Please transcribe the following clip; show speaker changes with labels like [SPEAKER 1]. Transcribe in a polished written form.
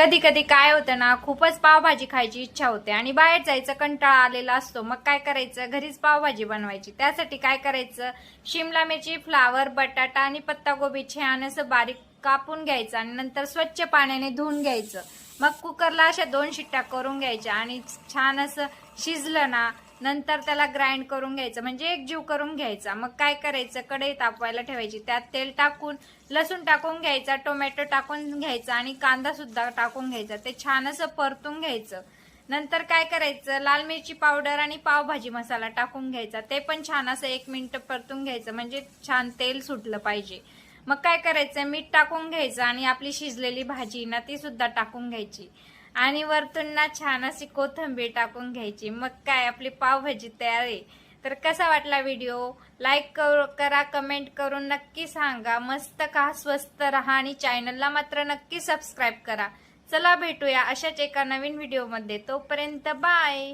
[SPEAKER 1] कधी कधी काय होतं ना, खूपच पावभाजी खायची इच्छा होते आणि बाहेर जायचं कंटाळा आलेला असतो. मग काय करायचं, घरीच पावभाजी बनवायची. त्यासाठी काय करायचं, शिमला मिरची, फ्लावर, बटाटा आणि पत्ताकोबी छान असं बारीक कापून घ्यायचं आणि नंतर स्वच्छ पाण्याने धुवून घ्यायचं. मग कुकरला अशा 2 शिट्ट्या करून घ्यायच्या आणि छान असं शिजलं ना, नंतर त्याला ग्राइंड करून घ्यायचं, म्हणजे एक जीव करून घ्यायचा. मग काय करायचं, कढई तापवायला ठेवायची, त्यात तेल टाकून लसूण टाकून घ्यायचा, टोमॅटो टाकून घ्यायचा आणि कांदा सुद्धा टाकून घ्यायचा. ते छान असं परतून घ्यायचं. नंतर काय करायचं, लाल मिरची पावडर आणि पावभाजी मसाला टाकून घ्यायचा. ते पण छान असं 1 मिनिट परतून घ्यायचं, म्हणजे छान तेल सुटलं पाहिजे. मग काय करायचं, मीठ टाकून घ्यायचं आणि आपली शिजलेली भाजी ना ती सुद्धा टाकून घ्यायची आणि वरतून ना छान अशी कोथिंबीर टाकून घ्यायची. मग काय, आपली पावभाजी तयार आहे. तर कसा वाटला व्हिडिओ, लाईक करा, कमेंट करून नक्की सांगा. मस्त खा, स्वस्त रहा आणि चॅनलला मात्र नक्की सबस्क्राईब करा. चला भेटूया अशाच एका नवीन व्हिडिओमध्ये. तोपर्यंत बाय.